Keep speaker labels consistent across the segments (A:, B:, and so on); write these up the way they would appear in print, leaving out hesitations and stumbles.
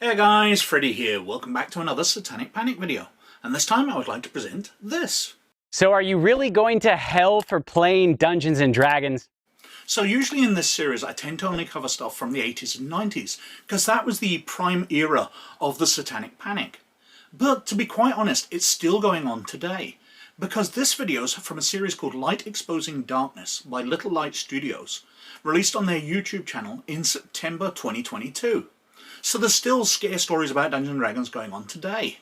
A: Hey guys, Freddy here. Welcome back to another Satanic Panic video. And this time I would like to present this.
B: So are you really going to hell for playing Dungeons and Dragons?
A: So usually in this series I tend to only cover stuff from the 80s and 90s, because that was the prime era of the Satanic Panic. But to be quite honest, it's still going on today, because this video is from a series called Light Exposing Darkness by Little Light Studios, released on their YouTube channel in September 2022. So there's still scare stories about Dungeons and Dragons going on today.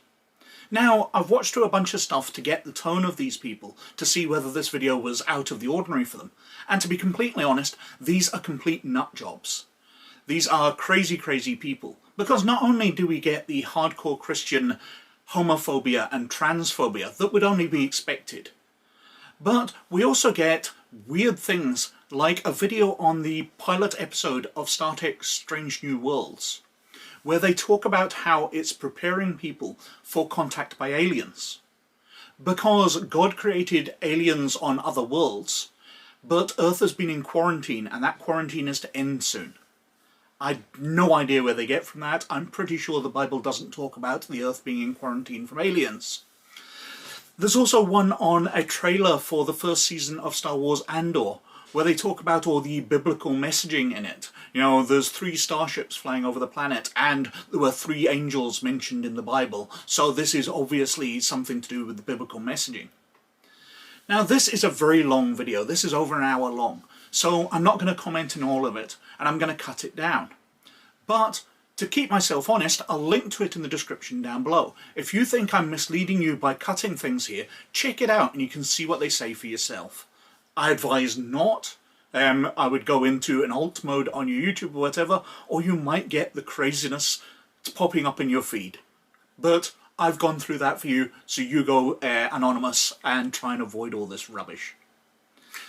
A: Now, I've watched through a bunch of stuff to get the tone of these people, to see whether this video was out of the ordinary for them. And to be completely honest, these are complete nut jobs. These are crazy, crazy people. Because not only do we get the hardcore Christian homophobia and transphobia that would only be expected, but we also get weird things like a video on the pilot episode of Star Trek Strange New Worlds, where they talk about how it's preparing people for contact by aliens. Because God created aliens on other worlds, but Earth has been in quarantine, and that quarantine is to end soon. I've no idea where they get from that. I'm pretty sure the Bible doesn't talk about the Earth being in quarantine from aliens. There's also one on a trailer for the first season of Star Wars Andor, where they talk about all the biblical messaging in it. You know, there's 3 starships flying over the planet, and there were 3 angels mentioned in the Bible, so this is obviously something to do with the biblical messaging. Now, this is a very long video. This is over an hour long, so I'm not going to comment on all of it, and I'm going to cut it down. But to keep myself honest, I'll link to it in the description down below. If you think I'm misleading you by cutting things here, check it out and you can see what they say for yourself. I advise not. I would go into an alt mode on your YouTube or whatever, or you might get the craziness popping up in your feed. But I've gone through that for you, so you go anonymous and try and avoid all this rubbish.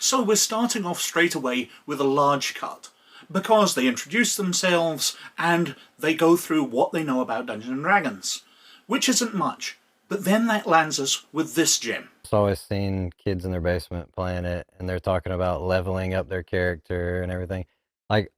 A: So we're starting off straight away with a large cut, because they introduce themselves and they go through what they know about Dungeons and Dragons, which isn't much, but then that lands us with this gem.
C: I've always seen kids in their basement playing it, and they're talking about leveling up their character and everything. Like,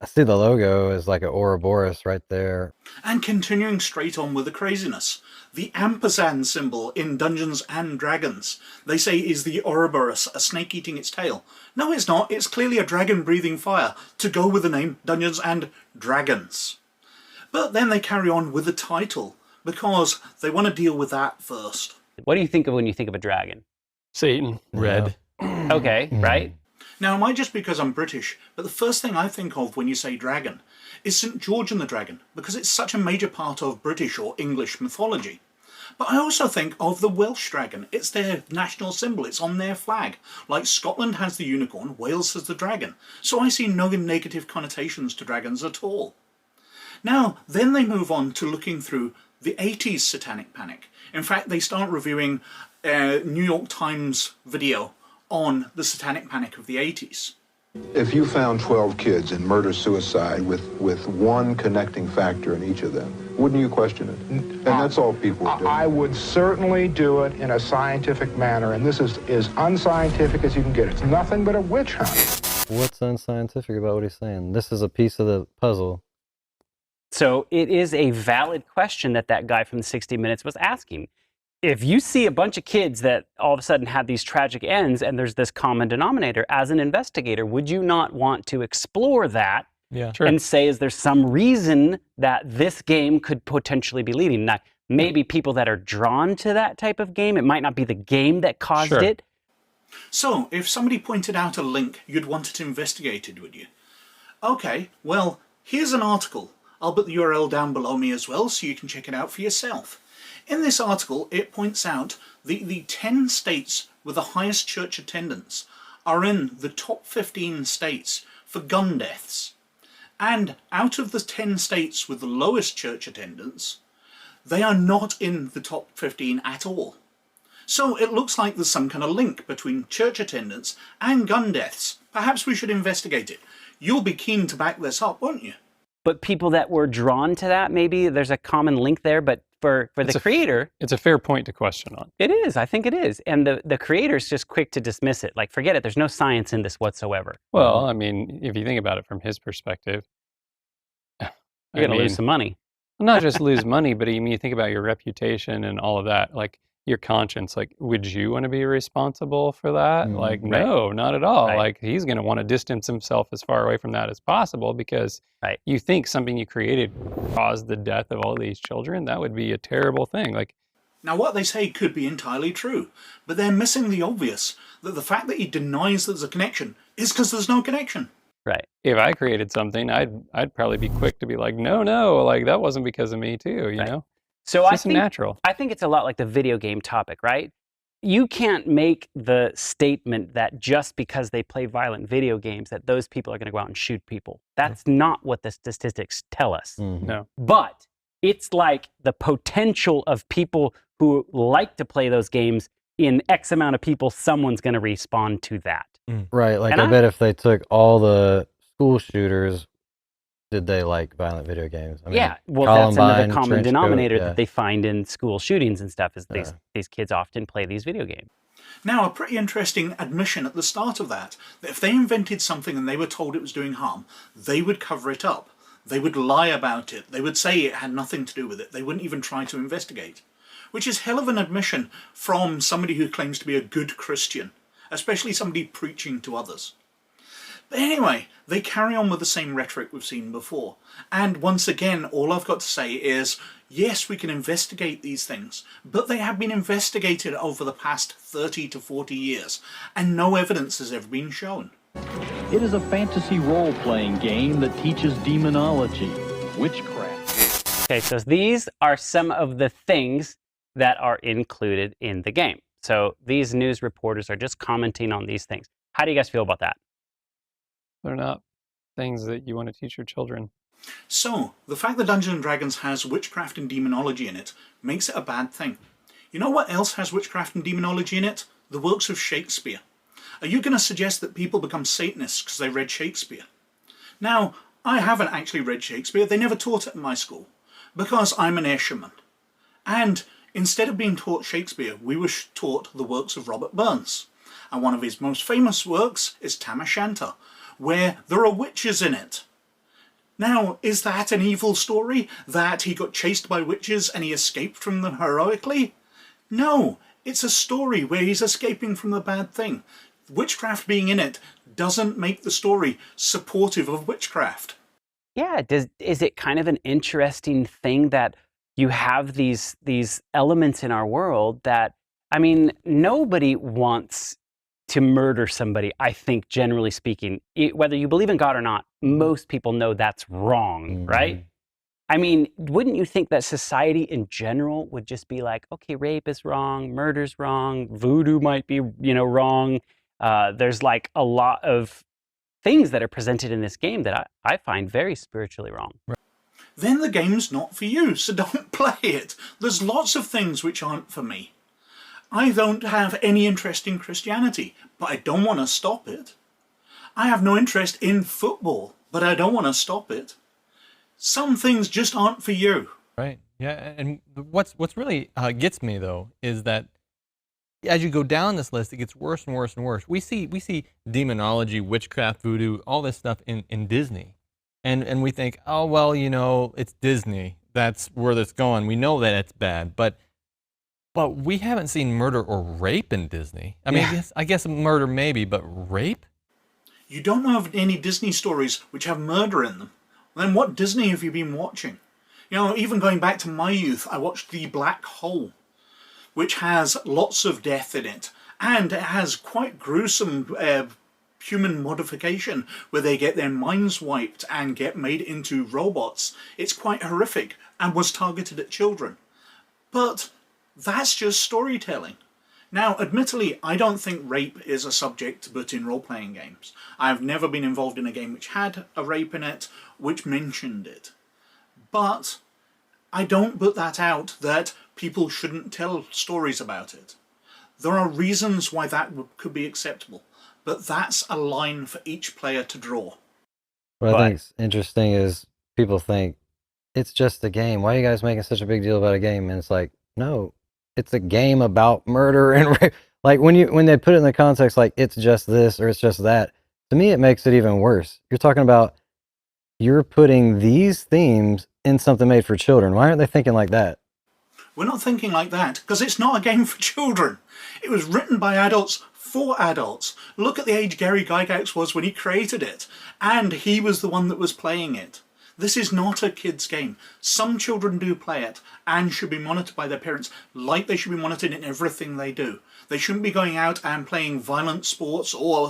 C: I see the logo is like an Ouroboros right there.
A: And continuing straight on with the craziness, the ampersand symbol in Dungeons and Dragons, they say is the Ouroboros, a snake eating its tail. No, it's not. It's clearly a dragon breathing fire, to go with the name Dungeons and Dragons. But then they carry on with the title, because they want to deal with that first.
B: What do you think of when you think of a dragon?
D: Satan. Red.
B: Okay, right?
A: Now, it might just be because I'm British, but the first thing I think of when you say dragon is St. George and the Dragon, because it's such a major part of British or English mythology. But I also think of the Welsh dragon. It's their national symbol. It's on their flag. Like Scotland has the unicorn, Wales has the dragon. So I see no negative connotations to dragons at all. Now, then they move on to looking through the 80s Satanic Panic. In fact, they start reviewing a New York Times video on the Satanic Panic of the 80s.
E: If you found 12 kids in murder-suicide with one connecting factor in each of them, wouldn't you question it? And that's all people do.
F: I would certainly do it in a scientific manner, and this is as unscientific as you can get. It's nothing but a witch hunt.
C: What's unscientific about what he's saying? This is a piece of the puzzle.
B: So it is a valid question that guy from 60 Minutes was asking. If you see a bunch of kids that all of a sudden have these tragic ends and there's this common denominator, as an investigator, would you not want to explore that and say, is there some reason that this game could potentially be leading? Now, maybe people that are drawn to that type of game, it might not be the game that caused it.
A: So, if somebody pointed out a link, you'd want it investigated, would you? Okay, well, here's an article. I'll put the URL down below me as well, so you can check it out for yourself. In this article, it points out the 10 states with the highest church attendance are in the top 15 states for gun deaths. And out of the 10 states with the lowest church attendance, they are not in the top 15 at all. So it looks like there's some kind of link between church attendance and gun deaths. Perhaps we should investigate it. You'll be keen to back this up, won't you?
B: But people that were drawn to that, maybe there's a common link there, but for the creator...
D: It's a fair point to question on.
B: It is, I think it is. And the creator's just quick to dismiss it. Like, forget it, there's no science in this whatsoever.
D: Well, I mean, if you think about it from his perspective...
B: You're going to lose some money.
D: Not just lose money, but you think about your reputation and all of that, like your conscience. Like, would you want to be responsible for that? Like,
B: Right.
D: no, not at all.
B: Right.
D: Like, he's going to want to distance himself as far away from that as possible because
B: Right.
D: you think something you created caused the death of all these children. That would be a terrible thing. Like,
A: Now, what they say could be entirely true, but they're missing the obvious, that the fact that he denies there's a connection is because there's no connection.
B: Right.
D: if I created something, I'd probably be quick to be like, no, like that wasn't because of me too, you know?
B: So
D: It's just natural.
B: I think it's a lot like the video game topic, right? You can't make the statement that just because they play violent video games that those people are going to go out and shoot people. That's not what the statistics tell us.
C: Mhm.
D: No.
B: But it's like the potential of people who like to play those games, in X amount of people, someone's going to respond to that.
C: Right, like
B: And
C: I bet if they took all the school shooters, did they like violent video games? I mean,
B: Yeah, well, that's another
C: Columbine,
B: common
C: trench coat,
B: denominator
C: yeah.
B: that they find in school shootings and stuff is
C: Yeah.
B: these kids often play these video games.
A: Now, a pretty interesting admission at the start of that if they invented something and they were told it was doing harm, they would cover it up. They would lie about it. They would say it had nothing to do with it. They wouldn't even try to investigate. Which is hell of an admission from somebody who claims to be a good Christian, especially somebody preaching to others. But anyway, they carry on with the same rhetoric we've seen before. And once again, all I've got to say is, yes, we can investigate these things, but they have been investigated over the past 30 to 40 years, and no evidence has ever been shown.
G: It is a fantasy role-playing game that teaches demonology, witchcraft.
B: Okay, so these are some of the things that are included in the game. So these news reporters are just commenting on these things. How do you guys feel about that?
D: They're not things that you want to teach your children.
A: So, the fact that Dungeons & Dragons has witchcraft and demonology in it makes it a bad thing. You know what else has witchcraft and demonology in it? The works of Shakespeare. Are you going to suggest that people become Satanists because they read Shakespeare? Now, I haven't actually read Shakespeare. They never taught it in my school, because I'm an Ayrshire. And instead of being taught Shakespeare, we were taught the works of Robert Burns. And one of his most famous works is Tam O'Shanter, where there are witches in it. Now, is that an evil story? That he got chased by witches and he escaped from them heroically? No, it's a story where he's escaping from the bad thing. Witchcraft being in it doesn't make the story supportive of witchcraft.
B: Yeah, is it kind of an interesting thing that you have these elements in our world that, I mean, nobody wants to murder somebody, I think, generally speaking. Whether you believe in God or not, most people know that's wrong, right? I mean, wouldn't you think that society in general would just be like, okay, rape is wrong, murder's wrong, voodoo might be, wrong. There's like a lot of things that are presented in this game that I find very spiritually wrong.
A: Then the game's not for you, so don't play it. There's lots of things which aren't for me. I don't have any interest in Christianity, but I don't want to stop it. I have no interest in football, but I don't want to stop it. Some things just aren't for you.
H: Right. Yeah. And what's really gets me though is that as you go down this list, it gets worse and worse and worse. We see demonology, witchcraft, voodoo, all this stuff in Disney, and we think, oh well, it's Disney. That's where that's going. We know that it's bad, but we haven't seen murder or rape in Disney. I mean, I guess murder maybe, but rape?
A: You don't know of any Disney stories which have murder in them. Then what Disney have you been watching? Even going back to my youth, I watched The Black Hole, which has lots of death in it, and it has quite gruesome human modification where they get their minds wiped and get made into robots. It's quite horrific and was targeted at children. But that's just storytelling. Now, admittedly, I don't think rape is a subject but in role-playing games. I've never been involved in a game which had a rape in it, which mentioned it. But I don't put that out that people shouldn't tell stories about it. There are reasons why that could be acceptable, but that's a line for each player to draw.
C: What I think's interesting is people think it's just a game. Why are you guys making such a big deal about a game? And it's like, no, it's a game about murder and rape. Like when they put it in the context like it's just this or it's just that, to me it makes it even worse. You're talking about you're putting these themes in something made for children? Why aren't they thinking like that?
A: We're not thinking like that because it's not a game for children. It was written by adults for adults. Look at the age Gary Gygax was when he created it, and he was the one that was playing it. This is not a kid's game. Some children do play it and should be monitored by their parents like they should be monitored in everything they do. They shouldn't be going out and playing violent sports or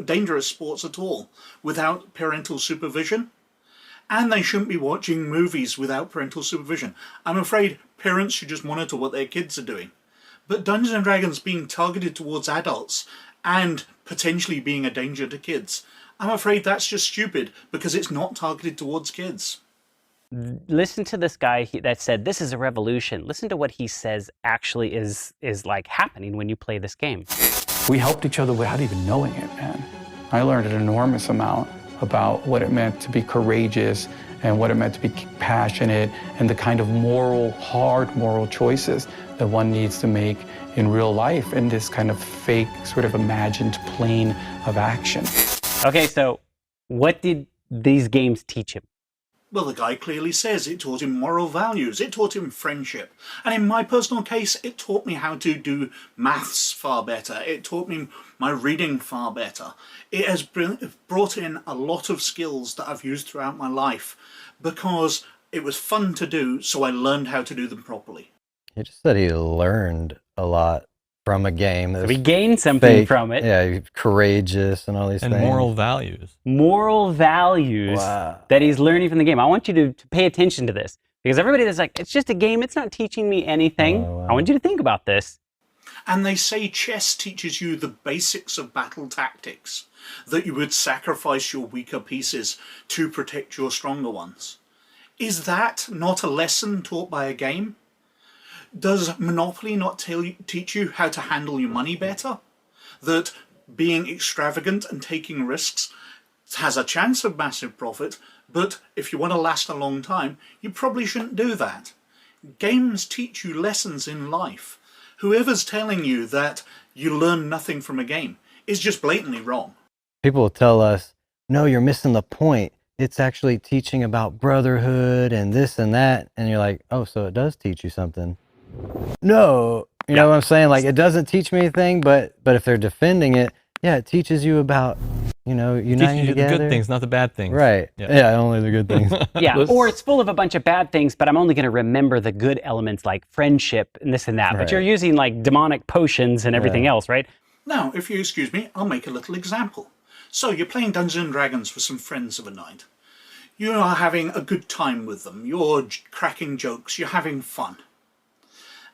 A: dangerous sports at all without parental supervision. And they shouldn't be watching movies without parental supervision. I'm afraid parents should just monitor what their kids are doing. But Dungeons & Dragons being targeted towards adults and potentially being a danger to kids, I'm afraid that's just stupid because it's not targeted towards kids.
B: Listen to this guy that said this is a revolution. Listen to what he says actually is like happening when you play this game.
I: We helped each other without even knowing it, man. I learned an enormous amount about what it meant to be courageous and what it meant to be passionate and the kind of hard moral choices that one needs to make in real life in this kind of fake, sort of imagined plane of action.
B: Okay, so what did these games teach him?
A: Well, the guy clearly says it taught him moral values, it taught him friendship, and in my personal case, it taught me how to do maths far better, it taught me my reading far better. It has brought in a lot of skills that I've used throughout my life because it was fun to do, so I learned how to do them properly.
C: He just said he learned a lot from a game.
B: So he gained something from it.
C: Yeah, courageous and all these things.
H: And moral values.
B: Moral values that he's learning from the game. I want you to pay attention to this because everybody is like, it's just a game. It's not teaching me anything.
C: Oh, wow.
B: I want you to think about this.
A: And they say chess teaches you the basics of battle tactics, that you would sacrifice your weaker pieces to protect your stronger ones. Is that not a lesson taught by a game? Does Monopoly not teach you how to handle your money better? That being extravagant and taking risks has a chance of massive profit, but if you want to last a long time, you probably shouldn't do that. Games teach you lessons in life. Whoever's telling you that you learn nothing from a game is just blatantly wrong.
C: People will tell us, no, you're missing the point. It's actually teaching about brotherhood and this and that. And you're like, oh, so it does teach you something. No, you know what I'm saying? Like, it doesn't teach me anything, but if they're defending it, yeah, it teaches you about, uniting together.
H: The good things, not the bad things.
C: Right. Yeah, only the good things.
B: Yeah, or it's full of a bunch of bad things, but I'm only going to remember the good elements like friendship and this and that. But
C: Right.
B: you're using like demonic potions and everything else, right?
A: Now, if you excuse me, I'll make a little example. So you're playing Dungeons & Dragons with some friends of a night. You are having a good time with them. You're cracking jokes. You're having fun.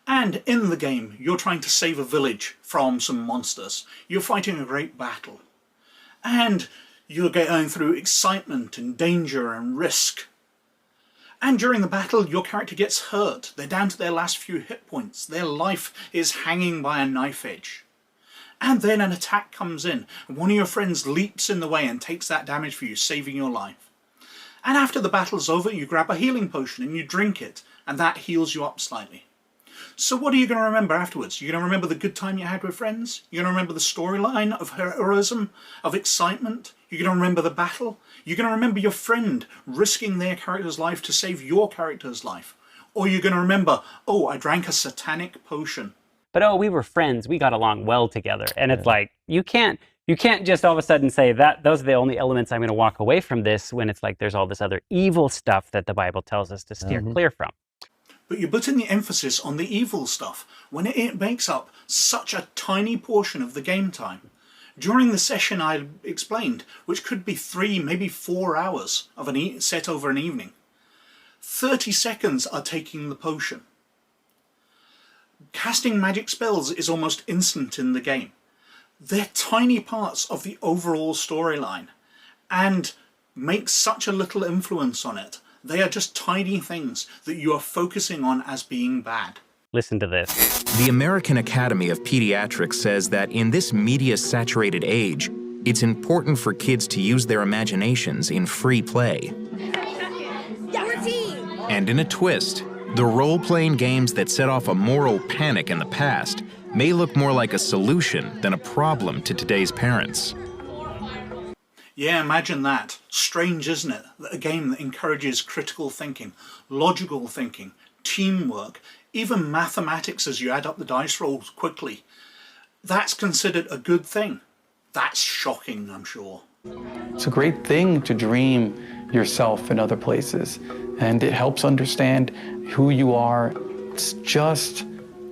A: And in the game, you're trying to save a village from some monsters. You're fighting a great battle. And you're going through excitement and danger and risk. And during the battle, your character gets hurt. They're down to their last few hit points. Their life is hanging by a knife edge. And then an attack comes in, and one of your friends leaps in the way and takes that damage for you, saving your life. And after the battle's over, you grab a healing potion and you drink it, and that heals you up slightly. So what are you going to remember afterwards? You're going to remember the good time you had with friends? You're going to remember the storyline of heroism, of excitement? You're going to remember the battle? You're going to remember your friend risking their character's life to save your character's life? Or you're going to remember, oh, I drank a satanic potion.
B: But oh, we were friends. We got along well together. And it's like, you can't just all of a sudden say that those are the only elements I'm going to walk away from this when it's like there's all this other evil stuff that the Bible tells us to steer clear from.
A: But you're putting the emphasis on the evil stuff when it makes up such a tiny portion of the game time. During the session I explained, which could be 3, maybe 4 hours of set over an evening, 30 seconds are taking the potion. Casting magic spells is almost instant in the game. They're tiny parts of the overall storyline and make such a little influence on it. They are just tiny things that you are focusing on as being bad.
B: Listen to this.
J: The American Academy of Pediatrics says that in this media-saturated age, it's important for kids to use their imaginations in free play. And in a twist, the role-playing games that set off a moral panic in the past may look more like a solution than a problem to today's parents.
A: Yeah, imagine that. Strange, isn't it? That a game that encourages critical thinking, logical thinking, teamwork, even mathematics as you add up the dice rolls quickly, that's considered a good thing. That's shocking, I'm sure.
I: It's a great thing to dream yourself in other places, and it helps understand who you are. It's just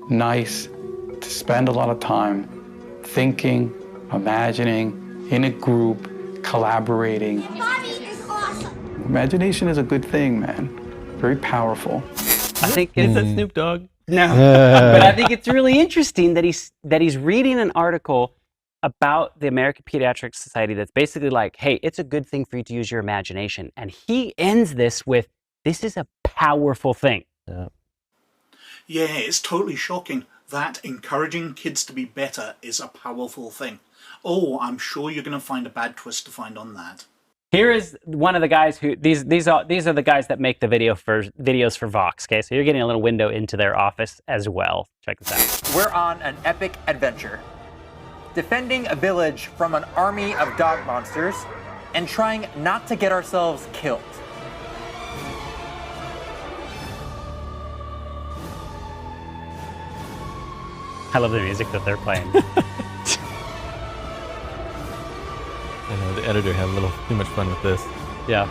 I: nice to spend a lot of time thinking, imagining, in a group, collaborating.
K: Bobby is awesome.
I: Imagination is a good thing, man. Very powerful.
B: I think
H: Is that Snoop Dogg?
B: No, but I think it's really interesting that he's reading an article about the American Pediatric Society that's basically like, hey, it's a good thing for you to use your imagination. And he ends this with, this is a powerful thing.
C: Yeah.
A: Yeah, it's totally shocking that encouraging kids to be better is a powerful thing. Oh, I'm sure you're going to find a bad twist to find on that.
B: Here is one of the guys who, these are the guys that make the videos for Vox, okay? So you're getting a little window into their office as well. Check this out.
L: We're on an epic adventure, defending a village from an army of dog monsters and trying not to get ourselves killed.
B: I love the music that they're playing.
H: I know the editor had a little too much fun with this.
B: Yeah.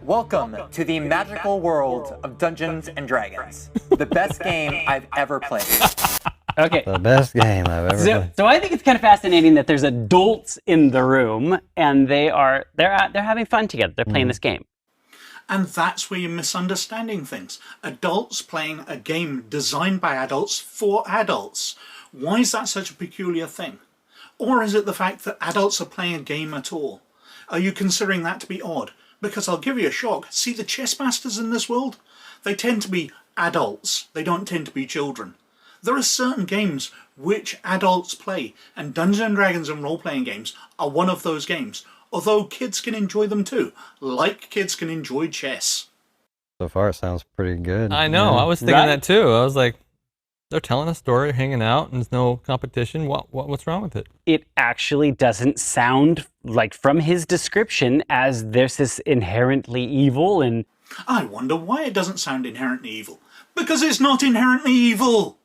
L: Welcome to the magical world of Dungeons and Dragons, the best game I've ever played.
B: Okay.
C: The best game I've ever played.
B: So I think it's kind of fascinating that there's adults in the room and they're having fun together. They're playing this game.
A: And that's where you're misunderstanding things. Adults playing a game designed by adults for adults. Why is that such a peculiar thing? Or is it the fact that adults are playing a game at all? Are you considering that to be odd? Because I'll give you a shock. See the chess masters in this world? They tend to be adults. They don't tend to be children. There are certain games which adults play, and Dungeons & Dragons and role-playing games are one of those games, although kids can enjoy them too, like kids can enjoy chess.
C: So far it sounds pretty good.
H: I know, I was thinking that too. I was like, they're telling a story, hanging out, and there's no competition. What's wrong with it?
B: It actually doesn't sound like, from his description, as this is inherently evil. And
A: I wonder why it doesn't sound inherently evil. Because it's not inherently evil.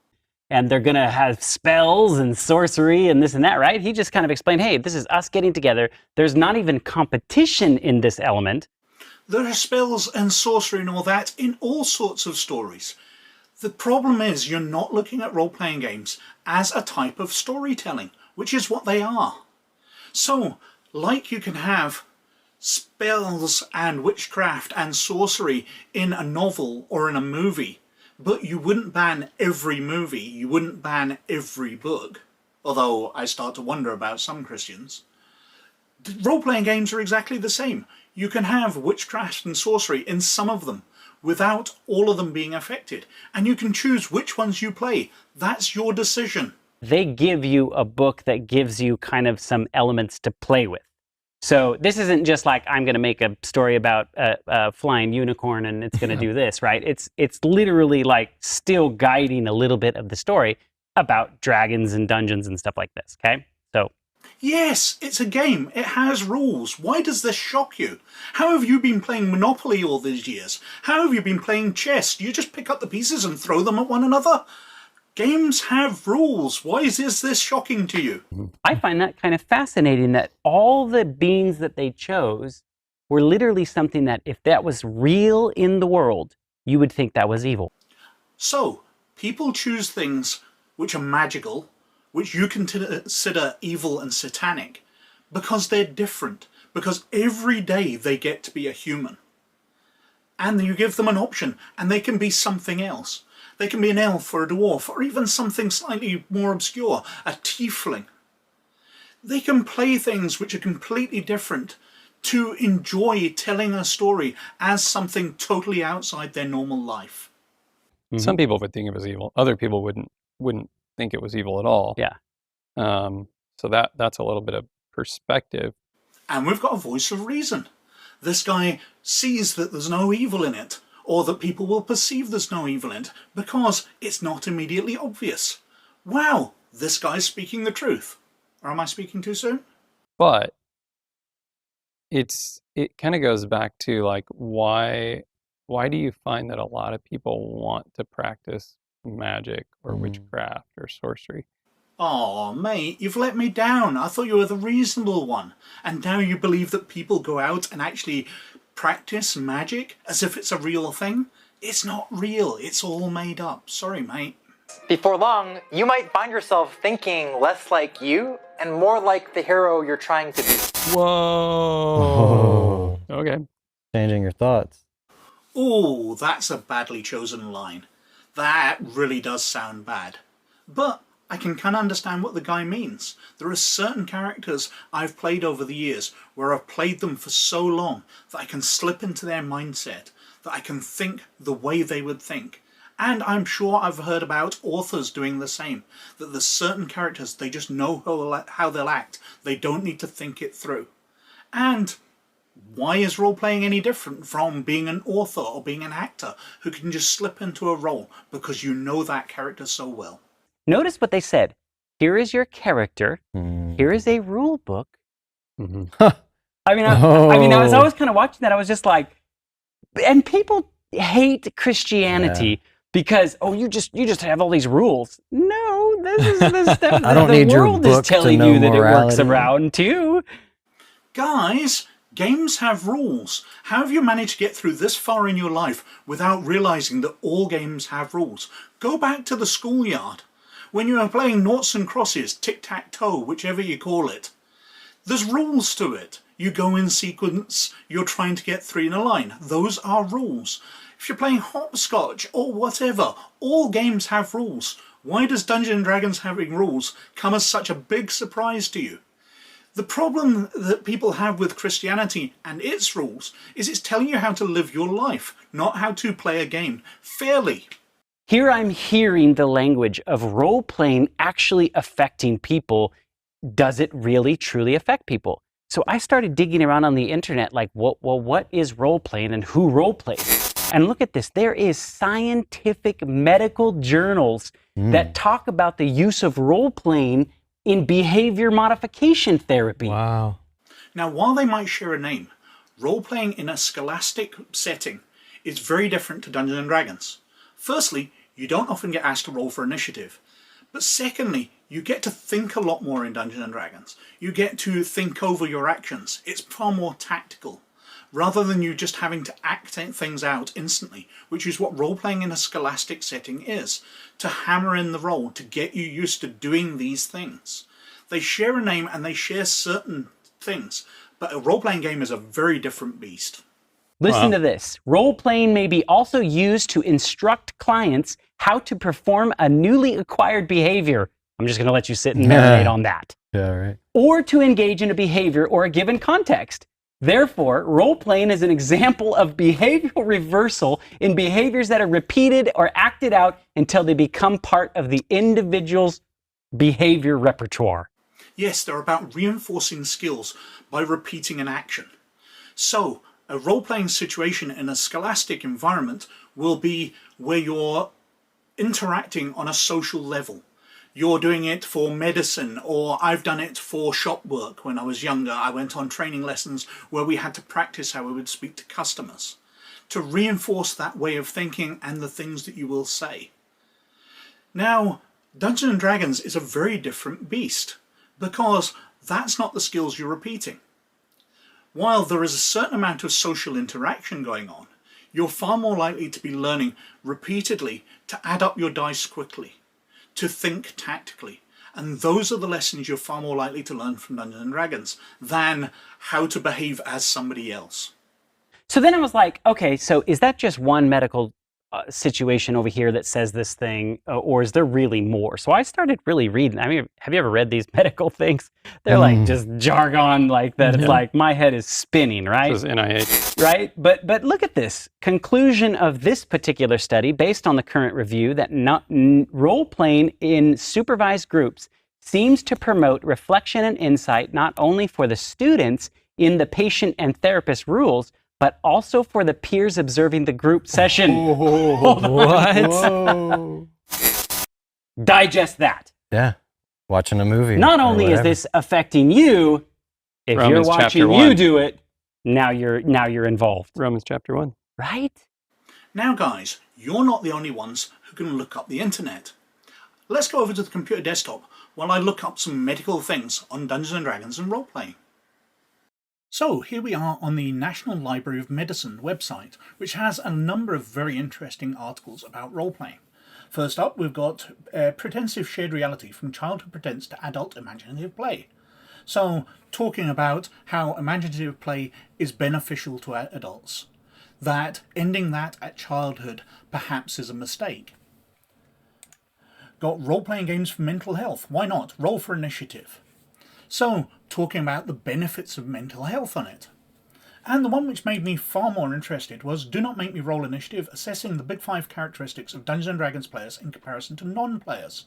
B: And they're going to have spells and sorcery and this and that, right? He just kind of explained, hey, this is us getting together. There's not even competition in this element.
A: There are spells and sorcery and all that in all sorts of stories. The problem is you're not looking at role-playing games as a type of storytelling, which is what they are. So, like you can have spells and witchcraft and sorcery in a novel or in a movie, but you wouldn't ban every movie, you wouldn't ban every book, although I start to wonder about some Christians. Role-playing games are exactly the same. You can have witchcraft and sorcery in some of them, without all of them being affected. And you can choose which ones you play. That's your decision.
B: They give you a book that gives you kind of some elements to play with. So this isn't just like, I'm going to make a story about a flying unicorn and it's going to do this, right? It's literally like still guiding a little bit of the story about dragons and dungeons and stuff like this, okay? So
A: yes, it's a game. It has rules. Why does this shock you? How have you been playing Monopoly all these years? How have you been playing chess? Do you just pick up the pieces and throw them at one another? Games have rules. Why is this shocking to you?
B: I find that kind of fascinating that all the beings that they chose were literally something that if that was real in the world, you would think that was evil.
A: So, people choose things which are magical, which you consider evil and satanic, because they're different, because every day they get to be a human. And you give them an option, and they can be something else. They can be an elf or a dwarf, or even something slightly more obscure, a tiefling. They can play things which are completely different to enjoy telling a story as something totally outside their normal life.
D: Mm-hmm. Some people would think it was evil. Other people wouldn't think it was evil at all.
B: Yeah.
D: So that's a little bit of perspective.
A: And we've got a voice of reason. This guy sees that there's no evil in it, or that people will perceive there's no evil in it, because it's not immediately obvious. Wow, this guy's speaking the truth. Or am I speaking too soon?
D: But it kind of goes back to like why do you find that a lot of people want to practice magic or witchcraft or sorcery?
A: Oh, mate, you've let me down. I thought you were the reasonable one. And now you believe that people go out and actually practice magic as if it's a real thing? It's not real. It's all made up. Sorry, mate.
L: Before long, you might find yourself thinking less like you and more like the hero you're trying to be.
H: Whoa.
D: Okay.
C: Changing your thoughts.
A: Oh, that's a badly chosen line. That really does sound bad. But I can kind of understand what the guy means. There are certain characters I've played over the years where I've played them for so long that I can slip into their mindset, that I can think the way they would think. And I'm sure I've heard about authors doing the same, that there's certain characters, they just know how they'll act. They don't need to think it through. And why is role-playing any different from being an author or being an actor who can just slip into a role because you know that character so well?
B: Notice what they said. Here is your character. Here is a rule book. I mean, I was always kind of watching that. I was just like, and people hate Christianity because you just have all these rules. No, this is the stuff
C: I don't
B: that
C: need
B: the
C: your
B: world
C: book
B: is telling
C: to know
B: you that
C: morality.
B: it works around too.
A: Guys, games have rules. How have you managed to get through this far in your life without realizing that all games have rules? Go back to the schoolyard. When you are playing noughts and crosses, tic-tac-toe, whichever you call it, there's rules to it. You go in sequence, you're trying to get 3 in a line. Those are rules. If you're playing hopscotch or whatever, all games have rules. Why does Dungeons & Dragons having rules come as such a big surprise to you? The problem that people have with Christianity and its rules is it's telling you how to live your life, not how to play a game fairly.
B: Here I'm hearing the language of role-playing actually affecting people. Does it really truly affect people? So I started digging around on the internet like, what is role-playing and who role-plays? And look at this. There is scientific medical journals that talk about the use of role-playing in behavior modification therapy.
H: Wow.
A: Now, while they might share a name, role-playing in a scholastic setting is very different to Dungeons & Dragons. Firstly, you don't often get asked to roll for initiative. But secondly, you get to think a lot more in Dungeons & Dragons. You get to think over your actions. It's far more tactical, rather than you just having to act things out instantly, which is what role-playing in a scholastic setting is, to hammer in the role, to get you used to doing these things. They share a name and they share certain things, but a role-playing game is a very different beast.
B: Listen to this. Role-playing may be also used to instruct clients how to perform a newly acquired behavior. I'm just going to let you sit and marinate on that.
C: Yeah, right.
B: Or to engage in a behavior or a given context. Therefore, role-playing is an example of behavioral reversal in behaviors that are repeated or acted out until they become part of the individual's behavior repertoire.
A: Yes, they're about reinforcing skills by repeating an action. So, a role-playing situation in a scholastic environment will be where you're interacting on a social level. You're doing it for medicine, or I've done it for shop work when I was younger. I went on training lessons where we had to practice how we would speak to customers to reinforce that way of thinking and the things that you will say. Now, Dungeons & Dragons is a very different beast because that's not the skills you're repeating. While there is a certain amount of social interaction going on, you're far more likely to be learning repeatedly to add up your dice quickly, to think tactically. And those are the lessons you're far more likely to learn from Dungeons & Dragons than how to behave as somebody else.
B: So then I was like, okay, so is that just one medical situation over here that says this thing, or is there really more? So I started really reading. I mean, have you ever read these medical things? They're like just jargon like that. It's like my head is spinning, right?
D: This is NIH.
B: Right? But look at this. Conclusion of this particular study, based on the current review, that role-playing in supervised groups seems to promote reflection and insight not only for the students in the patient and therapist rules, but also for the peers observing the group session.
H: What?
B: Digest that.
C: Yeah. Watching a movie.
B: Not
C: or
B: only is
C: whatever.
B: this affecting you, If
D: Romans
B: you're watching
D: chapter
B: you
D: 1.
B: do it, now you're involved.
D: Romans chapter 1.
B: Right?
A: Now guys, you're not the only ones who can look up the internet. Let's go over to the computer desktop while I look up some medical things on Dungeons & Dragons and role-playing. So here we are on the National Library of Medicine website, which has a number of very interesting articles about role-playing. First up, we've got pretensive shared reality from childhood pretense to adult imaginative play. So, talking about how imaginative play is beneficial to adults. That ending that at childhood perhaps is a mistake. Got role-playing games for mental health. Why not? Roll for initiative. So, talking about the benefits of mental health on it. And the one which made me far more interested was Do Not Make Me Roll Initiative, assessing the big 5 characteristics of Dungeons & Dragons players in comparison to non-players.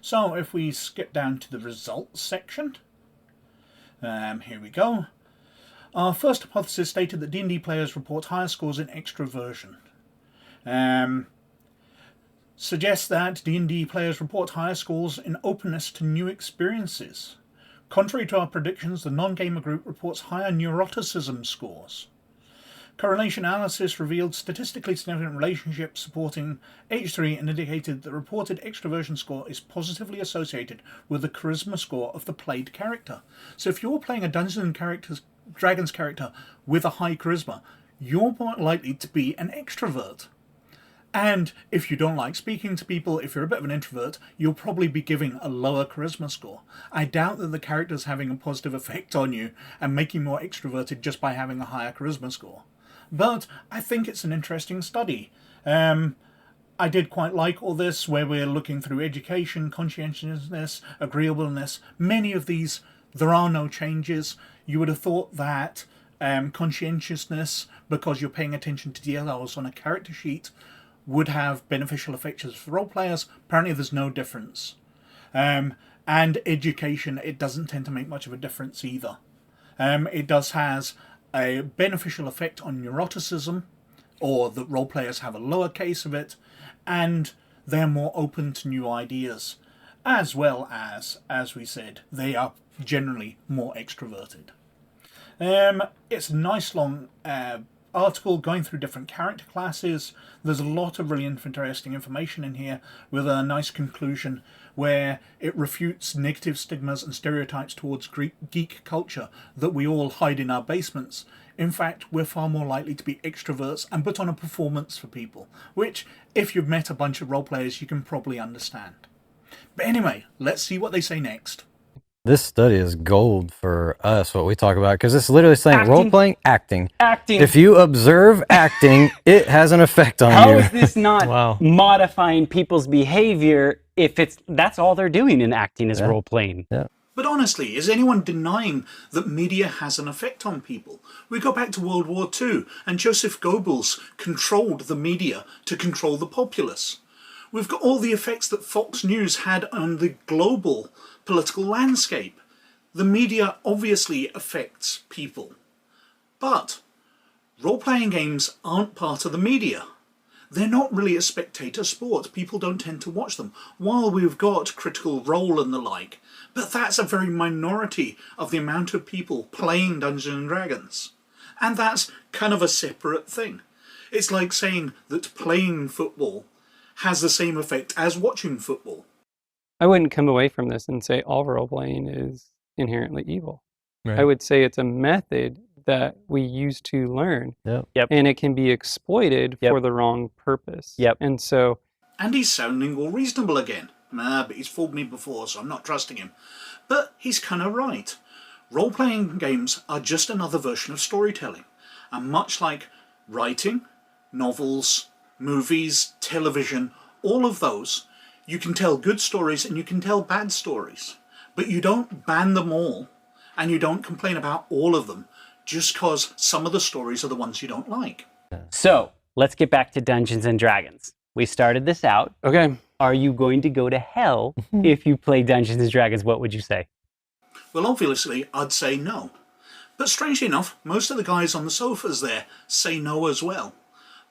A: So if we skip down to the results section, here we go. Our first hypothesis stated that D&D players report higher scores in extroversion. Suggests that D&D players report higher scores in openness to new experiences. Contrary to our predictions, the non-gamer group reports higher neuroticism scores. Correlation analysis revealed statistically significant relationships supporting H3 and indicated that the reported extroversion score is positively associated with the charisma score of the played character. So if you're playing a Dungeons & Dragons character with a high charisma, you're more likely to be an extrovert. And if you don't like speaking to people, if you're a bit of an introvert, you'll probably be giving a lower charisma score. I doubt that the character's having a positive effect on you and making you more extroverted just by having a higher charisma score. But I think it's an interesting study. I did quite like all this, where we're looking through education, conscientiousness, agreeableness. Many of these, there are no changes. You would have thought that conscientiousness, because you're paying attention to details on a character sheet, would have beneficial effects for role players. Apparently there's no difference. And education, it doesn't tend to make much of a difference either. It does has a beneficial effect on neuroticism, or that role players have a lower case of it, and they're more open to new ideas, as well as we said, they are generally more extroverted. It's a nice long article going through different character classes. There's a lot of really interesting information in here, with a nice conclusion where it refutes negative stigmas and stereotypes towards geek culture that we all hide in our basements. In fact, we're far more likely to be extroverts and put on a performance for people, which, if you've met a bunch of role players, you can probably understand. But anyway, let's see what they say next.
C: This study is gold for us, what we talk about, because it's literally saying role-playing, acting.
B: Acting.
C: If you observe acting, it has an effect on you.
B: How is this not modifying people's behavior if that's all they're doing in acting is role-playing?
C: Yeah.
A: But honestly, is anyone denying that media has an effect on people? We go back to World War II, and Joseph Goebbels controlled the media to control the populace. We've got all the effects that Fox News had on the global political landscape. The media obviously affects people. But role-playing games aren't part of the media. They're not really a spectator sport. People don't tend to watch them. While we've got Critical Role and the like, but that's a very minority of the amount of people playing Dungeons & Dragons. And that's kind of a separate thing. It's like saying that playing football has the same effect as watching football.
D: I wouldn't come away from this and say all role-playing is inherently evil.
H: Right.
D: I would say it's a method that we use to learn.
B: Yep.
D: And it can be exploited for the wrong purpose.
B: Yep.
D: And so...
A: And he's sounding all reasonable again. But he's fooled me before, so I'm not trusting him. But he's kind of right. Role-playing games are just another version of storytelling. And much like writing, novels, movies, television, all of those, you can tell good stories and you can tell bad stories. But you don't ban them all, and you don't complain about all of them, just because some of the stories are the ones you don't like.
B: So, let's get back to Dungeons & Dragons. We started this out.
D: Okay.
B: Are you going to go to hell if you play Dungeons & Dragons? What would you say?
A: Well, obviously, I'd say no. But strangely enough, most of the guys on the sofas there say no as well.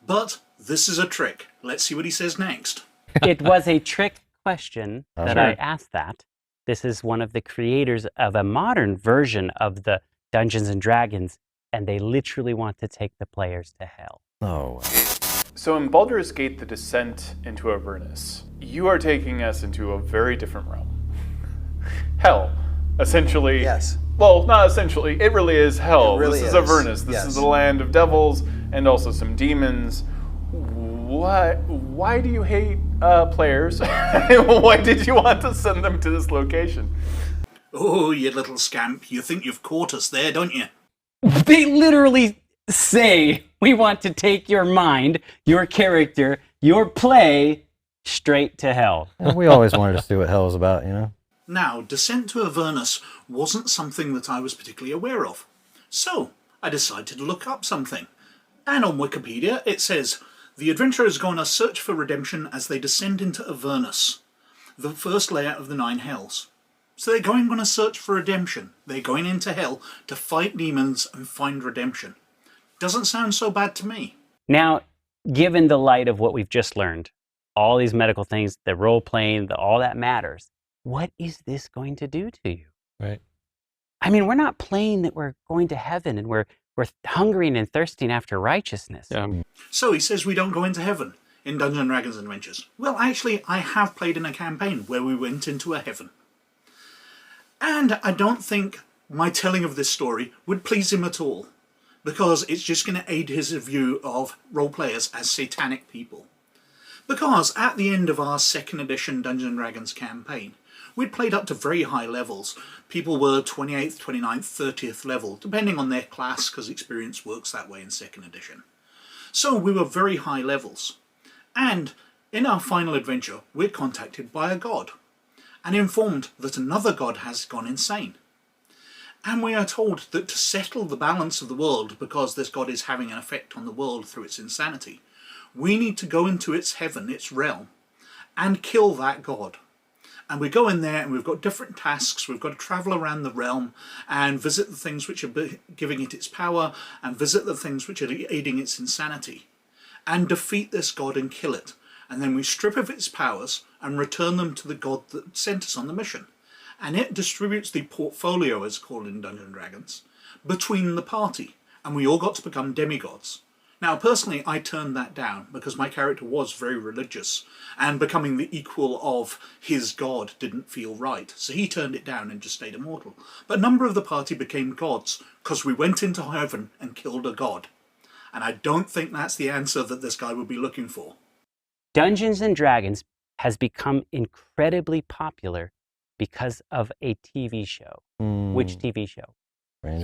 A: But this is a trick. Let's see what he says next.
B: It was a trick question that I asked that. This is one of the creators of a modern version of the Dungeons and Dragons, and they literally want to take the players to hell.
C: Oh.
M: So in Baldur's Gate, the descent into Avernus, you are taking us into a very different realm. Hell, essentially.
N: Yes.
M: Well, not essentially. It really is hell.
N: It really
M: this is
N: is.
M: Avernus. This
N: Yes.
M: is the land of devils and also some demons. Why do you hate players? Why did you want to send them to this location?
A: Oh, you little scamp. You think you've caught us there, don't you?
B: They literally say, we want to take your mind, your character, your play, straight to hell.
C: We always wanted to see what hell was about, you know?
A: Now, descent to Avernus wasn't something that I was particularly aware of. So, I decided to look up something. And on Wikipedia, it says, the adventurers go on a search for redemption as they descend into Avernus, the first layer of the 9 hells. So they're going on a search for redemption. They're going into hell to fight demons and find redemption. Doesn't sound so bad to me.
B: Now, given the light of what we've just learned, all these medical things, the role-playing, all that matters, what is this going to do to you?
H: Right.
B: I mean, we're not playing that we're going to heaven and we're hungering and thirsting after righteousness.
D: Yeah.
A: So he says we don't go into heaven in Dungeons & Dragons Adventures. Well, actually, I have played in a campaign where we went into a heaven. And I don't think my telling of this story would please him at all, because it's just going to aid his view of role players as satanic people. Because at the end of our 2nd edition Dungeons & Dragons campaign, we'd played up to very high levels. People were 28th, 29th, 30th level, depending on their class, because experience works that way in 2nd edition. So we were very high levels. And in our final adventure, we're contacted by a god, and informed that another god has gone insane. And we are told that to settle the balance of the world, because this god is having an effect on the world through its insanity, we need to go into its heaven, its realm, and kill that god. And we go in there and we've got different tasks. We've got to travel around the realm and visit the things which are giving it its power, and visit the things which are aiding its insanity, and defeat this god and kill it. And then we strip of its powers and return them to the god that sent us on the mission. And it distributes the portfolio, as called in Dungeons & Dragons, between the party. And we all got to become demigods. Now, personally, I turned that down because my character was very religious, and becoming the equal of his god didn't feel right. So he turned it down and just stayed immortal. But a number of the party became gods because we went into heaven and killed a god. And I don't think that's the answer that this guy would be looking for.
B: Dungeons & Dragons has become incredibly popular because of a TV show. Which TV show?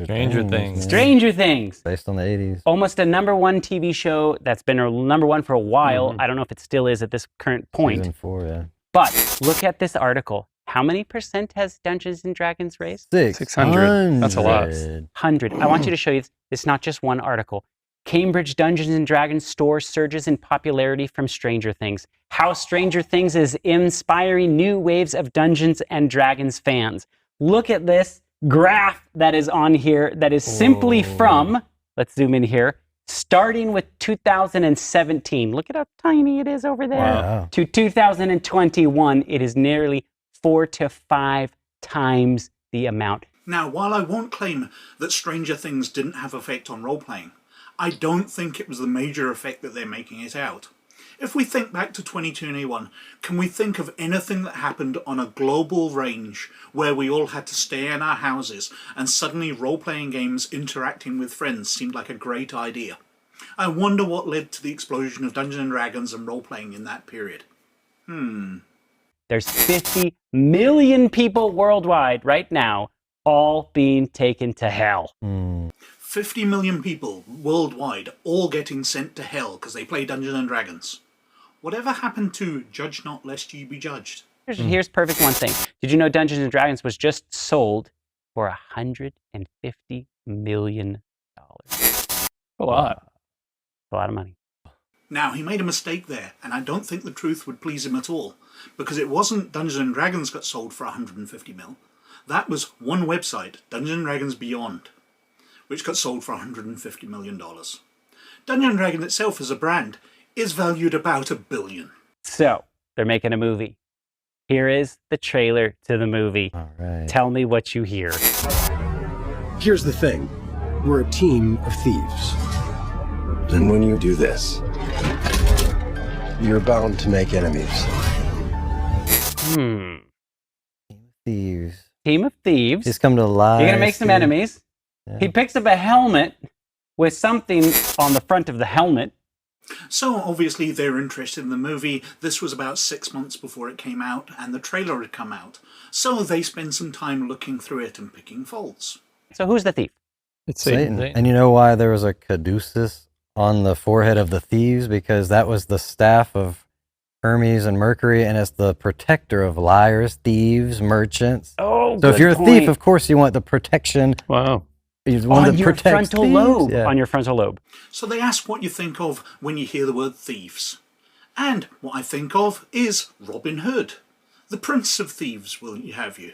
H: Stranger Things.
B: Stranger Things.
C: Based on the 80s.
B: Almost a #1 TV show that's been a #1 for a while. I don't know if it still is at this current point.
C: Season 4, yeah.
B: But look at this article. How many % has Dungeons & Dragons raised?
D: 600. That's a lot.
B: 100. I want you to show you, it's not just one article. Cambridge Dungeons & Dragons store surges in popularity from Stranger Things. How Stranger Things is inspiring new waves of Dungeons & Dragons fans. Look at this graph that is on here that is simply from, let's zoom in here, starting with 2017. Look at how tiny it is over there.
C: Wow.
B: To 2021, it is nearly 4 to 5 times the amount.
A: Now, while I won't claim that Stranger Things didn't have effect on role-playing, I don't think it was the major effect that they're making it out. If we think back to 2021, can we think of anything that happened on a global range where we all had to stay in our houses and suddenly role-playing games interacting with friends seemed like a great idea? I wonder what led to the explosion of Dungeons & Dragons and role-playing in that period.
B: There's 50 million people worldwide right now, all being taken to hell.
A: 50 million people worldwide all getting sent to hell because they play Dungeons & Dragons. Whatever happened to judge not lest ye be judged?
B: Here's perfect one thing. Did you know Dungeons & Dragons was just sold for $150 million?
D: A lot.
B: A lot of money.
A: Now, he made a mistake there, and I don't think the truth would please him at all, because it wasn't Dungeons & Dragons got sold for 150 mil. That was one website, Dungeons & Dragons Beyond, which got sold for $150 million. Dungeons & Dragons itself as a brand is valued about $1 billion.
B: So, they're making a movie. Here is the trailer to the movie.
C: All right.
B: Tell me what you hear.
N: Here's the thing. We're a team of thieves. And when you do this, you're bound to make enemies.
C: Thieves.
B: Team of thieves.
C: He's come to lie.
B: You're going to make some enemies.
C: Yeah.
B: He picks up a helmet with something on the front of the helmet.
A: So obviously they're interested in the movie. This was about 6 months before it came out, and the trailer had come out. So they spend some time looking through it and picking faults.
B: So who's the thief?
D: It's
C: Satan. And you know why there was a caduceus on the forehead of the thieves? Because that was the staff of Hermes and Mercury, and it's the protector of liars, thieves, merchants.
B: Oh,
C: so if you're a thief, of course you want the protection.
D: Wow.
C: You want
B: on your frontal lobe. Yeah. On your frontal lobe.
A: So they ask what you think of when you hear the word thieves. And what I think of is Robin Hood, the prince of thieves, will you have you.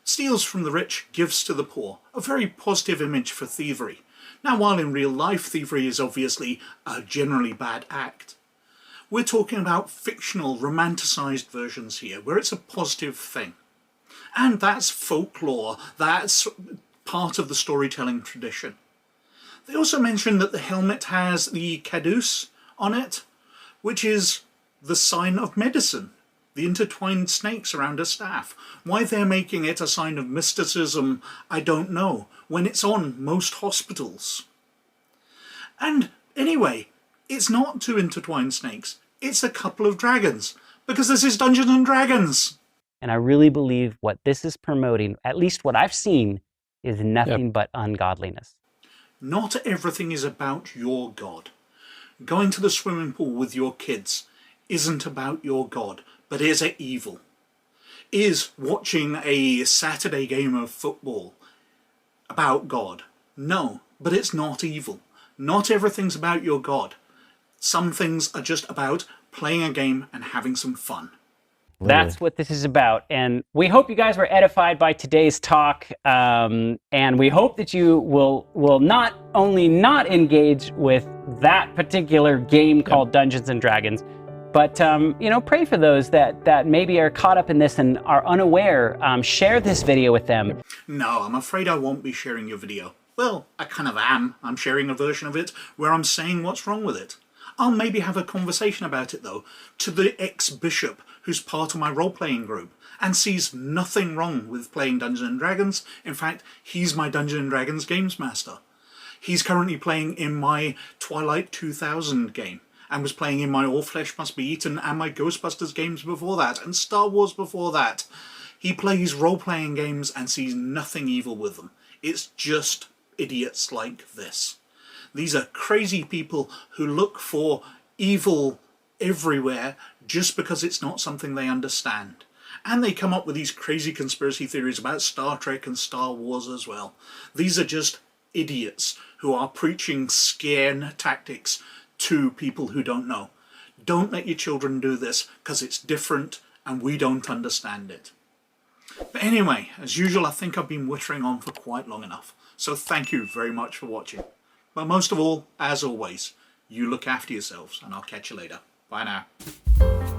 A: Steals from the rich, gives to the poor. A very positive image for thievery. Now, while in real life thievery is obviously a generally bad act, we're talking about fictional, romanticised versions here, where it's a positive thing. And that's folklore, that's part of the storytelling tradition. They also mention that the helmet has the caduce on it, which is the sign of medicine, the intertwined snakes around a staff. Why they're making it a sign of mysticism, I don't know, when it's on most hospitals. And anyway, it's not two intertwined snakes, it's a couple of dragons, because this is Dungeons and Dragons.
B: And I really believe what this is promoting, at least what I've seen, is nothing but ungodliness.
A: Not everything is about your God. Going to the swimming pool with your kids isn't about your God, but is it evil? Is watching a Saturday game of football about God? No, but it's not evil. Not everything's about your God. Some things are just about playing a game and having some fun.
B: That's what this is about. And we hope you guys were edified by today's talk. And we hope that you will not only not engage with that particular game called Dungeons and Dragons, but pray for those that maybe are caught up in this and are unaware. Share this video with them.
A: No, I'm afraid I won't be sharing your video. Well, I kind of am. I'm sharing a version of it where I'm saying what's wrong with it. I'll maybe have a conversation about it, though, to the ex-bishop who's part of my role-playing group and sees nothing wrong with playing Dungeons & Dragons. In fact, he's my Dungeons & Dragons games master. He's currently playing in my Twilight 2000 game and was playing in my All Flesh Must Be Eaten and my Ghostbusters games before that and Star Wars before that. He plays role-playing games and sees nothing evil with them. It's just idiots like this. These are crazy people who look for evil everywhere just because it's not something they understand. And they come up with these crazy conspiracy theories about Star Trek and Star Wars as well. These are just idiots who are preaching scare tactics to people who don't know. Don't let your children do this because it's different and we don't understand it. But anyway, as usual, I think I've been wittering on for quite long enough. So thank you very much for watching. But most of all, as always, you look after yourselves, and I'll catch you later. Bye now.